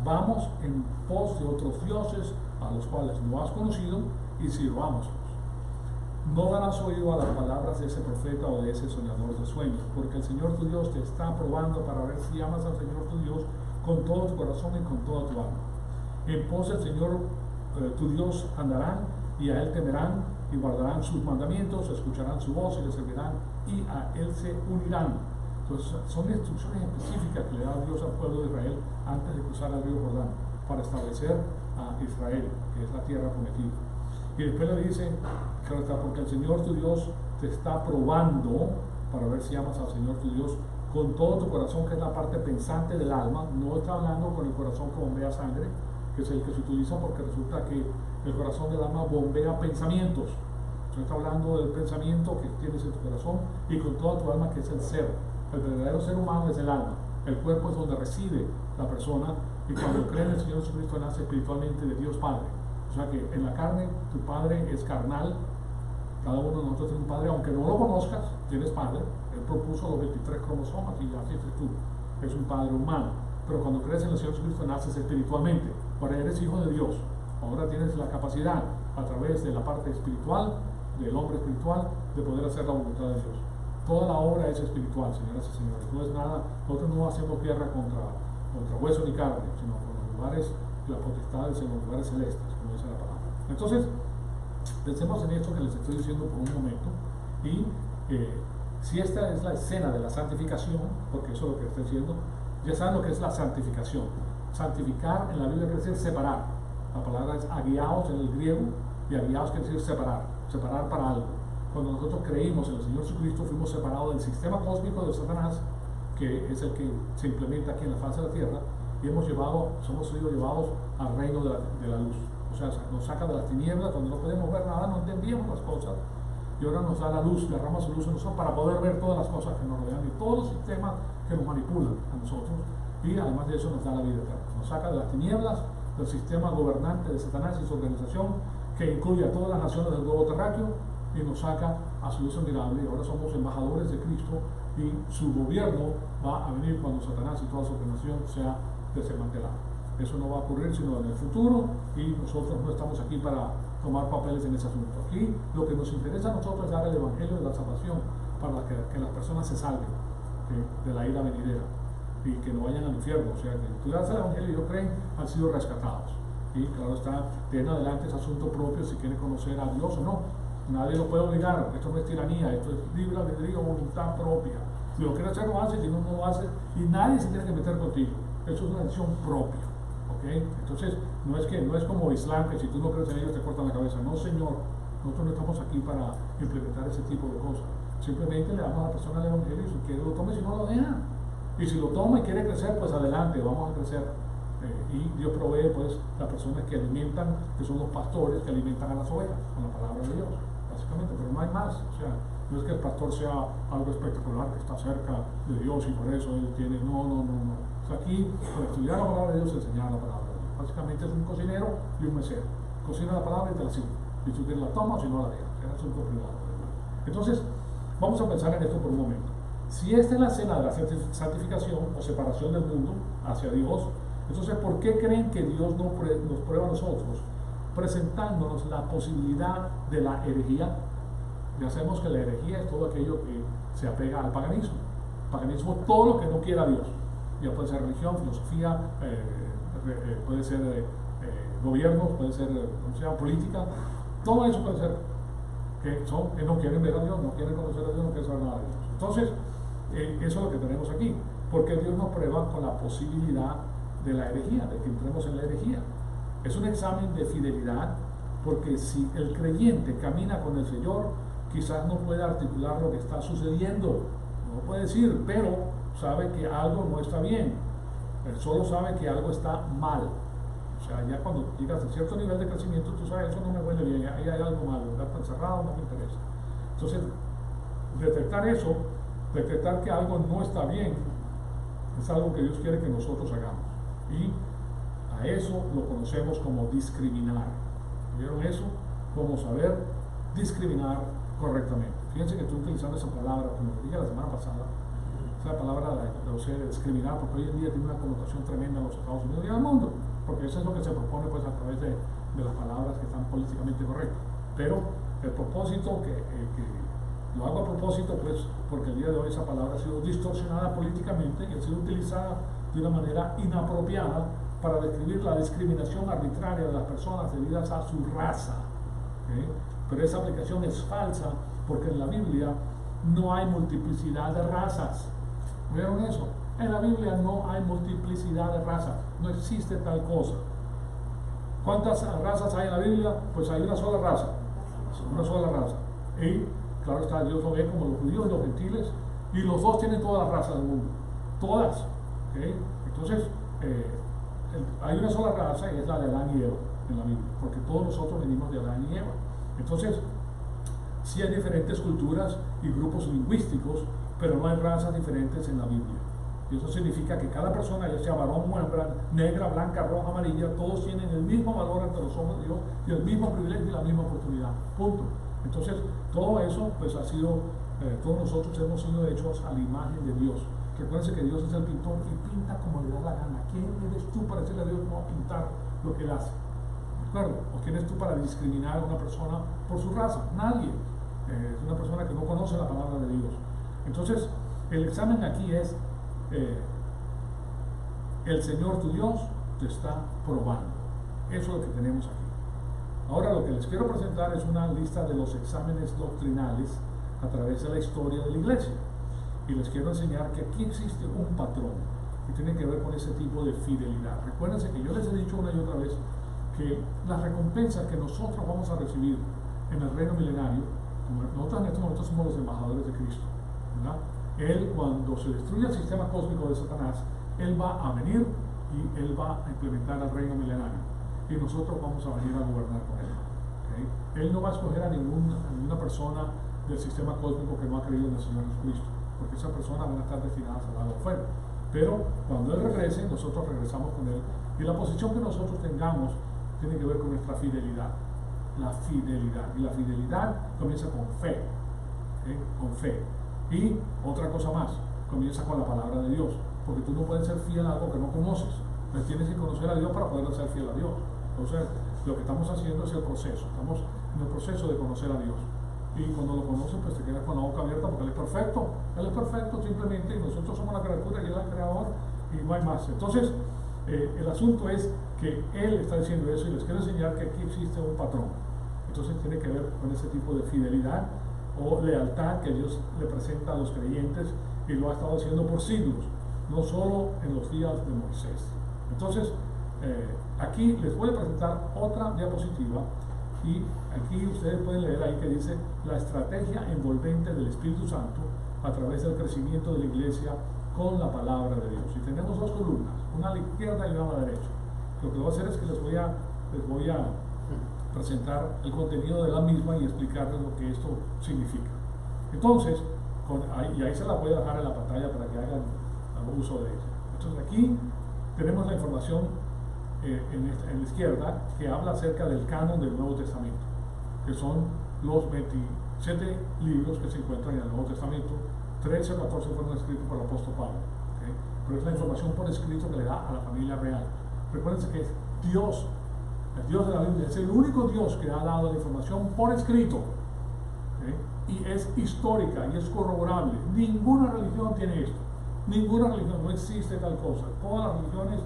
vamos en pos de otros dioses a los cuales no has conocido, y sirvámoslos. No darás oído a las palabras de ese profeta o de ese soñador de sueños, porque el Señor tu Dios te está probando para ver si amas al Señor tu Dios con todo tu corazón y con toda tu alma. En pos del Señor tu Dios andarán, y a Él temerán, y guardarán sus mandamientos, escucharán su voz y le servirán, y a Él se unirán. Entonces son instrucciones específicas que le da Dios al pueblo de Israel antes de cruzar el río Jordán, para establecer a Israel, que es la tierra prometida. Y después le dice, claro está, porque el Señor tu Dios te está probando para ver si amas al Señor tu Dios con todo tu corazón, que es la parte pensante del alma. No está hablando con el corazón que bombea sangre, que es el que se utiliza porque resulta que el corazón del alma bombea pensamientos. Entonces está hablando del pensamiento que tienes en tu corazón y con toda tu alma, que es el ser. El verdadero ser humano es el alma. El cuerpo es donde reside la persona, y cuando cree en el Señor Jesucristo nace espiritualmente de Dios Padre. O sea que en la carne tu padre es carnal. Cada uno de nosotros tiene un padre, aunque no lo conozcas, tienes padre. Él propuso los 23 cromosomas y ya fuiste tú. Es un padre humano. Pero cuando crees en el Señor Jesucristo naces espiritualmente. Ahora eres hijo de Dios. Ahora tienes la capacidad, a través de la parte espiritual, del hombre espiritual, de poder hacer la voluntad de Dios. Toda la obra es espiritual, señoras y señores. No es nada, nosotros no hacemos guerra contra hueso ni carne, sino con los lugares, las potestades en los lugares celestes, como dice la palabra. Entonces, pensemos en esto que les estoy diciendo por un momento, y si esta es la escena de la santificación, porque eso es lo que estoy diciendo, ya saben lo que es la santificación. Santificar en la Biblia quiere decir separar. La palabra es agiaos en el griego, y agiaos quiere decir separar. separar para algo. Cuando nosotros creímos en el Señor Jesucristo, fuimos separados del sistema cósmico de Satanás, que es el que se implementa aquí en la faz de la tierra, y somos sido llevados al reino de la luz. O sea, nos saca de las tinieblas, donde no podemos ver nada, no entendíamos las cosas, y ahora nos da la luz, derrama su luz en nosotros para poder ver todas las cosas que nos rodean y todos los sistemas que nos manipulan a nosotros, y además de eso nos da la vida eterna. Nos saca de las tinieblas, del sistema gobernante de Satanás y su organización, que incluye a todas las naciones del globo terráqueo, y nos saca a su luz admirable, y ahora somos embajadores de Cristo, y su gobierno va a venir cuando Satanás y toda su organización sea desmantelada. Eso no va a ocurrir sino en el futuro, y nosotros no estamos aquí para tomar papeles en ese asunto. Aquí lo que nos interesa a nosotros es dar el evangelio de la salvación para que las personas se salven de la ira venidera y que no vayan al infierno. O sea, que tú das el evangelio y ellos creen, han sido rescatados. Y claro está, de en adelante es asunto propio si quieren conocer a Dios o no. Nadie lo puede obligar, esto no es tiranía, esto es libre albedrío, voluntad propia. Si lo quiere hacer, lo hace, si no, no lo hace, y nadie se tiene que meter contigo. Eso es una decisión propia. ¿Okay? Entonces, no es como Islam, que si tú no crees en ellos te cortan la cabeza. No, señor, nosotros no estamos aquí para implementar ese tipo de cosas. Simplemente le damos a la persona el evangelio, y si quiere lo tome, si no lo deja. Y si lo toma y quiere crecer, pues adelante, vamos a crecer. Y Dios provee pues las personas que alimentan, que son los pastores que alimentan a las ovejas con la palabra de Dios, básicamente, pero no hay más. O sea, no es que el pastor sea algo espectacular, que está cerca de Dios y por eso él tiene, no. O sea, aquí, para estudiar la palabra de Dios, enseñar la palabra de Dios. Básicamente es un cocinero y un mesero. Cocina la palabra y te la sirve. Y tú quieres la tomas o si no la dejas. Es asunto privado. Entonces, vamos a pensar en esto por un momento. Si esta es la cena de la santificación o separación del mundo hacia Dios, entonces, ¿por qué creen que Dios nos prueba a nosotros presentándonos la posibilidad de la herejía? Ya sabemos que la herejía es todo aquello que se apega al paganismo. El paganismo es todo lo que no quiera Dios. Ya puede ser religión, filosofía, puede ser gobierno, puede ser política. Todo eso puede ser que no quieren ver a Dios, no quieren conocer a Dios, no quieren saber nada de Dios. Entonces, eso es lo que tenemos aquí. Porque Dios nos prueba con la posibilidad de la herejía, de que entremos en la herejía. Es un examen de fidelidad, porque si el creyente camina con el Señor, quizás no puede articular lo que está sucediendo, no puede decir, pero sabe que algo no está bien. Él solo sabe que algo está mal. O sea, ya cuando llegas a cierto nivel de crecimiento, tú sabes, eso no me huele bien, ahí hay algo malo, está encerrado, no me interesa. Entonces, detectar eso, detectar que algo no está bien, es algo que Dios quiere que nosotros hagamos. Y a eso lo conocemos como discriminar. ¿Vieron eso? Como saber discriminar correctamente. Fíjense que estoy utilizando esa palabra, como dije la semana pasada, esa palabra de discriminar, porque hoy en día tiene una connotación tremenda en los Estados Unidos y en el mundo, porque eso es lo que se propone pues a través de las palabras que están políticamente correctas. Pero el propósito, que lo hago a propósito, pues porque el día de hoy esa palabra ha sido distorsionada políticamente y ha sido utilizada de una manera inapropiada para describir la discriminación arbitraria de las personas debidas a su raza. ¿Okay? Pero esa aplicación es falsa, porque en la Biblia no hay multiplicidad de razas. ¿Vieron eso? En la Biblia no hay multiplicidad de razas, no existe tal cosa. ¿Cuántas razas hay en la Biblia? Pues hay una sola raza, y claro está, Dios lo ve como los judíos y los gentiles, y los dos tienen todas las razas del mundo, todas. ¿Okay? Entonces, hay una sola raza, y es la de Adán y Eva en la Biblia, porque todos nosotros venimos de Adán y Eva. Entonces, sí hay diferentes culturas y grupos lingüísticos, pero no hay razas diferentes en la Biblia. Y eso significa que cada persona, ya sea varón o hembra, negra, blanca, roja, amarilla, todos tienen el mismo valor ante los ojos de Dios y el mismo privilegio y la misma oportunidad. Punto. Entonces, todo eso pues ha sido, todos nosotros hemos sido hechos a la imagen de Dios. Recuérdense que Dios es el pintor y pinta como le da la gana. ¿Quién eres tú para decirle a Dios no a pintar lo que él hace? ¿De acuerdo? ¿O quién eres tú para discriminar a una persona por su raza? Nadie. Es una persona que no conoce la palabra de Dios. Entonces, el examen aquí es, el Señor tu Dios te está probando. Eso es lo que tenemos aquí. Ahora lo que les quiero presentar es una lista de los exámenes doctrinales a través de la historia de la iglesia. Y les quiero enseñar que aquí existe un patrón que tiene que ver con ese tipo de fidelidad. Recuérdense que yo les he dicho una y otra vez que las recompensas que nosotros vamos a recibir en el reino milenario, como nosotros en estos momentos somos los embajadores de Cristo, ¿verdad? Él, cuando se destruya el sistema cósmico de Satanás, Él va a venir y Él va a implementar el reino milenario. Y nosotros vamos a venir a gobernar con Él. ¿Okay? Él no va a escoger a ninguna persona del sistema cósmico que no ha creído en el Señor Jesucristo, porque esas personas van a estar destinadas al lago de fuego. Pero cuando Él regrese, nosotros regresamos con Él. Y la posición que nosotros tengamos tiene que ver con nuestra fidelidad. La fidelidad. Y la fidelidad comienza con fe. ¿Okay? Con fe. Y otra cosa más, comienza con la palabra de Dios. Porque tú no puedes ser fiel a algo que no conoces. Pues tienes que conocer a Dios para poder ser fiel a Dios. Entonces, lo que estamos haciendo es el proceso. Estamos en el proceso de conocer a Dios. Y cuando lo conoces, pues te quedas con la boca abierta porque Él es perfecto. Él es perfecto simplemente, y nosotros somos la criatura y Él es el creador, y no hay más. Entonces, el asunto es que Él está diciendo eso y les quiero enseñar que aquí existe un patrón. Entonces tiene que ver con ese tipo de fidelidad o lealtad que Dios le presenta a los creyentes, y lo ha estado haciendo por siglos, no solo en los días de Moisés. Entonces, aquí les voy a presentar otra diapositiva, y aquí ustedes pueden leer ahí que dice la estrategia envolvente del Espíritu Santo a través del crecimiento de la iglesia con la palabra de Dios. Y tenemos dos columnas, una a la izquierda y una a la derecha. Lo que voy a hacer es que les voy a presentar el contenido de la misma y explicarles lo que esto significa. Entonces, y ahí se la voy a dejar en la pantalla para que hagan uso de ella. Entonces aquí tenemos la información en la izquierda, que habla acerca del canon del Nuevo Testamento, que son los 27 libros que se encuentran en el Nuevo Testamento. 13 o 14 fueron escritos por el apóstol Pablo, ¿okay? Pero es la información por escrito que le da a la familia real. Recuérdense que es Dios, el Dios de la Biblia, es el único Dios que ha dado la información por escrito, ¿okay? Y es histórica y es corroborable. Ninguna religión tiene esto. Ninguna religión, no existe tal cosa. Todas las religiones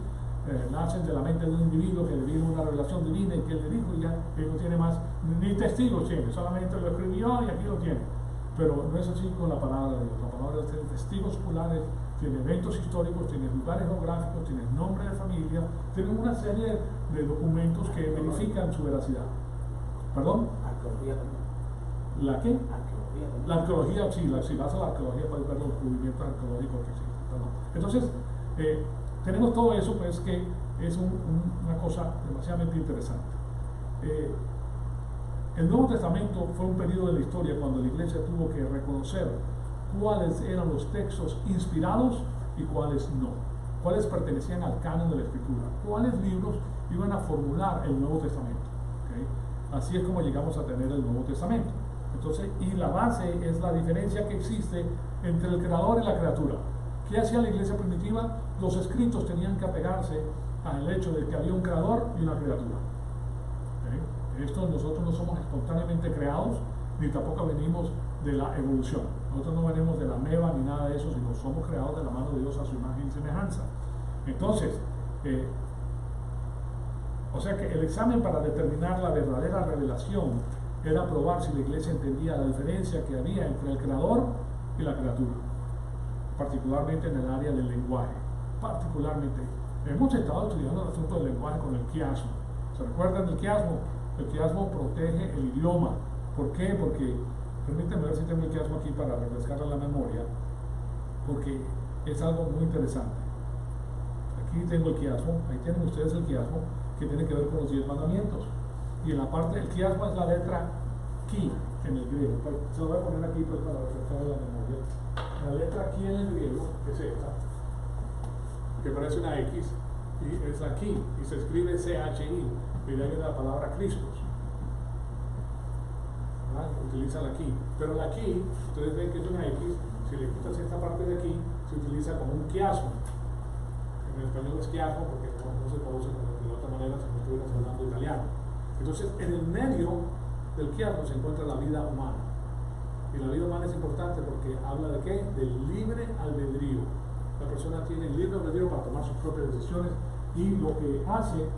nacen de la mente de un individuo que le vino una revelación divina y que él le dijo, y ya él no tiene más, ni testigos tiene, solamente lo escribió y aquí lo tiene. Pero no es así con la palabra de Dios. La palabra de Dios tiene testigos oculares, tiene eventos históricos, tiene lugares geográficos, tiene nombre de familia, tiene una serie de documentos que verifican su veracidad. ¿Perdón? Arqueología también. ¿La qué? Arqueología también. La arqueología, sí, si vas a la arqueología puedes ver los descubrimientos arqueológicos que existen. Entonces, tenemos todo eso, pues, que es una cosa demasiadamente interesante. El Nuevo Testamento fue un periodo de la historia cuando la iglesia tuvo que reconocer cuáles eran los textos inspirados y cuáles no, cuáles pertenecían al canon de la Escritura, cuáles libros iban a formular el Nuevo Testamento. ¿Okay? Así es como llegamos a tener el Nuevo Testamento. Entonces, y la base es la diferencia que existe entre el creador y la criatura. ¿Qué hacía la iglesia primitiva? Los escritos tenían que apegarse al hecho de que había un creador y una criatura. ¿Okay? Esto nosotros no somos espontáneamente creados, ni tampoco venimos de la evolución. Nosotros no venimos de la meva ni nada de eso, sino somos creados de la mano de Dios a su imagen y semejanza. Entonces, o sea que el examen para determinar la verdadera revelación era probar si la iglesia entendía la diferencia que había entre el creador y la criatura, particularmente en el área del lenguaje. Particularmente, hemos estado estudiando el asunto del lenguaje con el quiasmo. ¿Se recuerdan del quiasmo? El quiasmo protege el idioma. ¿Por qué? Porque, permítanme ver si tengo el quiasmo aquí para refrescarle la memoria, porque es algo muy interesante. Aquí tengo el quiasmo, ahí tienen ustedes el quiasmo, que tiene que ver con los 10 mandamientos. Y en la parte del quiasmo es la letra ki en el griego. Se lo voy a poner aquí pues para refrescarle la memoria. La letra ki en el griego es esta, que parece una X, y es la ki, y se escribe CHI, y de ahí viene la palabra Christos. Utiliza la ki, pero la ki, ustedes ven que es una X, si le quitas esta parte de aquí, se utiliza como un quiasmo. En español es quiasmo porque no se produce de otra manera si no estuvieras hablando italiano. Entonces, en el medio del quiasmo se encuentra la vida humana. Y la vida humana es importante porque habla de qué? Del libre albedrío. La persona tiene el libre albedrío para tomar sus propias decisiones, y lo que hace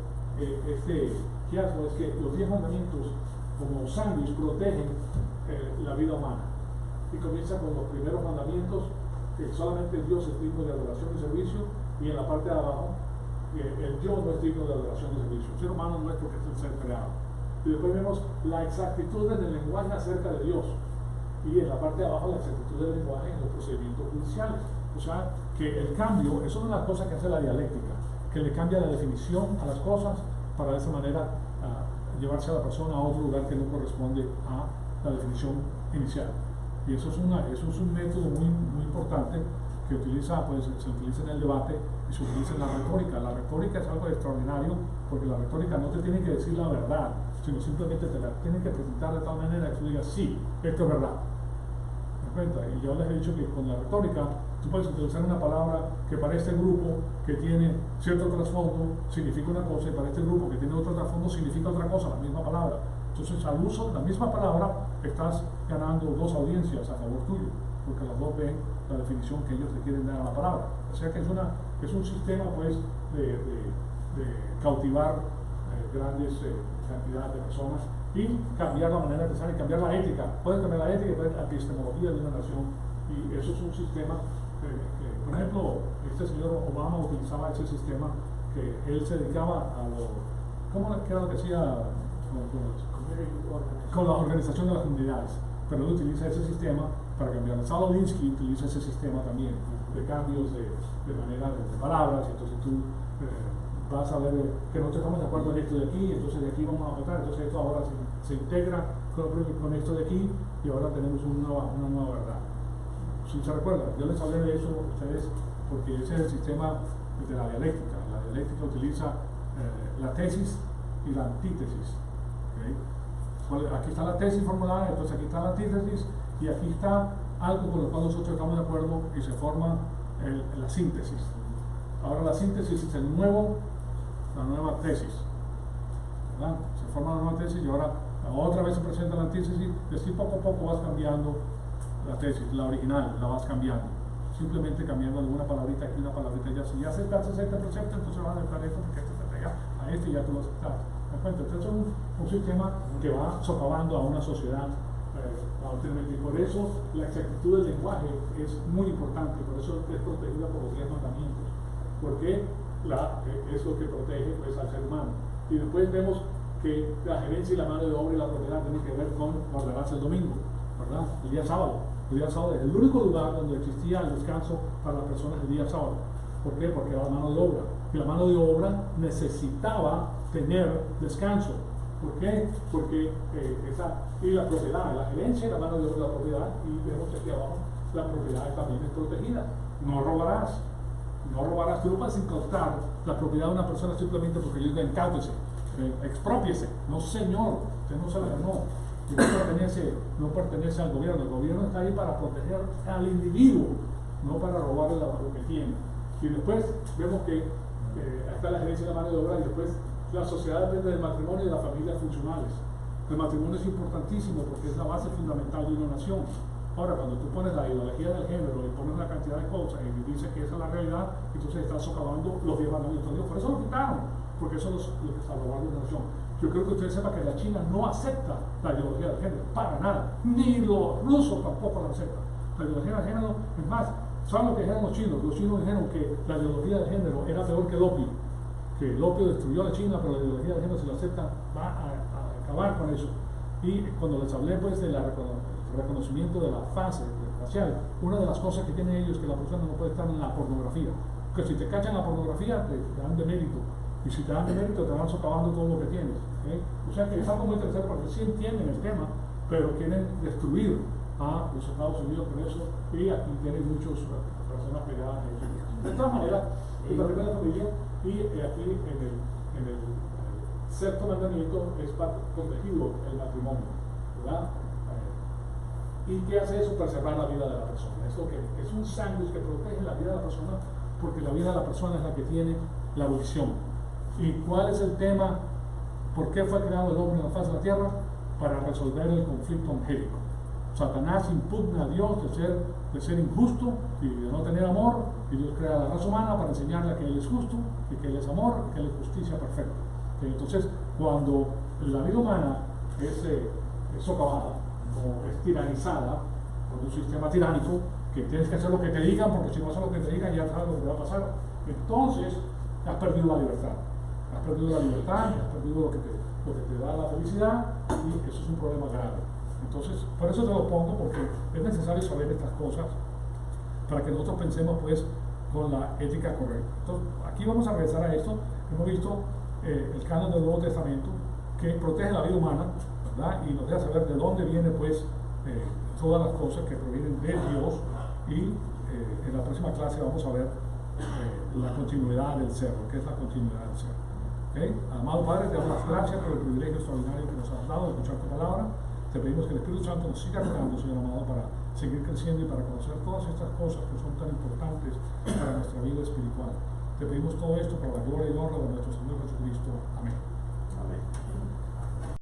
este quiasmo es que los 10 mandamientos, como sándwich, protegen la vida humana. Y comienza con los primeros mandamientos, que solamente Dios es digno de adoración y servicio, y en la parte de abajo, el yo no es digno de adoración y servicio. El ser humano no es porque es el ser creado. Y después vemos la exactitud del lenguaje acerca de Dios. Y en la parte de abajo la exactitud del lenguaje en los procedimientos judiciales. O sea, que el cambio es una de las cosas que hace la dialéctica, que le cambia la definición a las cosas para de esa manera llevarse a la persona a otro lugar que no corresponde a la definición inicial. Y eso es un método muy importante que se utiliza en el debate y se utiliza en la retórica. La retórica es algo extraordinario porque la retórica no te tiene que decir la verdad, sino simplemente te la tiene que presentar de tal manera que tú digas, sí, esto es verdad. ¿Me das cuenta? Y yo les he dicho que con la retórica tú puedes utilizar una palabra que para este grupo que tiene cierto trasfondo significa una cosa y para este grupo que tiene otro trasfondo significa otra cosa, la misma palabra. Entonces, al uso de la misma palabra, estás ganando dos audiencias a favor tuyo, porque las dos ven la definición que ellos le quieren dar a la palabra. O sea que es un sistema pues de cautivar grandes cantidades de personas y cambiar la manera de pensar y cambiar la ética. Puedes cambiar la ética y la epistemología de una nación, y eso es un sistema que, por ejemplo, este señor Obama utilizaba ese sistema que él se dedicaba a ¿cómo era lo que hacía? Con la organización de las comunidades, pero él utiliza ese sistema para cambiar. Saul Alinsky utiliza ese sistema también de cambios de manera de palabras, y entonces tú vas a ver que no estamos de acuerdo en esto de aquí, entonces de aquí vamos a votar, entonces esto ahora se integra con esto de aquí y ahora tenemos una nueva verdad. Si se recuerdan, yo les hablé de eso a ustedes porque ese es el sistema de la dialéctica. La dialéctica utiliza la tesis y la antítesis. ¿Okay? Aquí está la tesis formulada, entonces aquí está la antítesis y aquí está algo con lo cual nosotros estamos de acuerdo y se forma la síntesis. Ahora la síntesis es la nueva tesis, ¿verdad? Se forma la nueva tesis y ahora otra vez se presenta la antítesis y así poco a poco vas cambiando la tesis, la original, la vas cambiando. Simplemente cambiando alguna palabrita aquí, una palabrita allá. Si ya aceptaste este precepto, entonces vas a aceptar esto porque este te pega a este y ya tú lo aceptaste. Entonces es un sistema que va socavando a una sociedad y por eso la exactitud del lenguaje es muy importante, por eso es protegida por los 10 mandamientos, porque es lo que protege pues, al ser humano. Y después vemos que la gerencia y la mano de obra y la propiedad tienen que ver con guardarás el domingo, ¿verdad? El día sábado. El día sábado es el único lugar donde existía el descanso para las personas el día sábado. ¿Por qué? Porque era la mano de obra. Y la mano de obra necesitaba tener descanso. ¿Por qué? Porque y la propiedad, la gerencia y la mano de obra de la propiedad, y vemos aquí abajo, la propiedad también es protegida. No robarás. No robarás. Tú no puedes incautar la propiedad de una persona simplemente porque yo diga incáutese, expropiese. No, señor, usted no se la ganó. Y no pertenece al gobierno. El gobierno está ahí para proteger al individuo, no para robarle lo que tiene. Y después vemos que está la gerencia de la mano de obra y después la sociedad depende del matrimonio y de las familias funcionales. El matrimonio es importantísimo porque es la base fundamental de una nación. Ahora, cuando tú pones la ideología del género y pones una cantidad de cosas y dices que esa es la realidad, entonces estás socavando los 10 mandamientos de Dios. Por eso lo quitaron, porque eso es lo que salvaguarda una nación. Yo creo que ustedes sepan que la China no acepta la ideología del género, para nada. Ni los rusos tampoco la aceptan. La ideología del género, es más, ¿saben lo que dijeron los chinos? Los chinos dijeron que la ideología del género era peor que el opio. Que el opio destruyó a la China, pero la ideología del género, si la acepta, va a acabar con eso. Y cuando les hablé pues del reconocimiento de la fase facial, una de las cosas que tienen ellos es que la persona no puede estar en la pornografía. Que si te cachan la pornografía, te dan demérito. Y si te dan demérito, te van socavando todo lo que tienes. ¿Okay? O sea que es algo muy interesante porque sí entienden el tema, pero quieren destruir a los Estados Unidos con eso. Y aquí tienen muchas personas pegadas a eso. De todas maneras, es la primera familia. Y aquí en el sexto mandamiento es protegido el matrimonio, ¿verdad? ¿Y qué hace eso? Preservar la vida de la persona. Es un sándwich que protege la vida de la persona porque la vida de la persona es la que tiene la abolición. ¿Y cuál es el tema? ¿Por qué fue creado el hombre en la faz de la tierra? Para resolver el conflicto angélico. Satanás impugna a Dios de ser injusto y de no tener amor, y Dios crea la raza humana para enseñarle que Él es justo y que Él es amor y que Él es justicia perfecta. Entonces, cuando la vida humana es socavada o es tiranizada por un sistema tiránico, que tienes que hacer lo que te digan, porque si no haces lo que te digan ya sabes lo que va a pasar, entonces has perdido la libertad. has perdido la libertad, has perdido lo que te da la felicidad, y eso es un problema grave. Entonces, por eso te lo pongo, porque es necesario saber estas cosas para que nosotros pensemos pues con la ética correcta. Entonces, aquí vamos a regresar a esto. Hemos visto el canon del Nuevo Testamento, que protege la vida humana, ¿verdad? Y nos deja saber de dónde viene pues todas las cosas que provienen de Dios, y en la próxima clase vamos a ver la continuidad del ser, lo que es la continuidad del ser. ¿Okay? Amado Padre, te damos las gracias por el privilegio extraordinario que nos has dado de escuchar tu palabra. Te pedimos que el Espíritu Santo nos siga ayudando, Señor amado, para seguir creciendo y para conocer todas estas cosas que son tan importantes para nuestra vida espiritual. Te pedimos todo esto para la gloria y honra de nuestro Señor Jesucristo. Amén. Amén.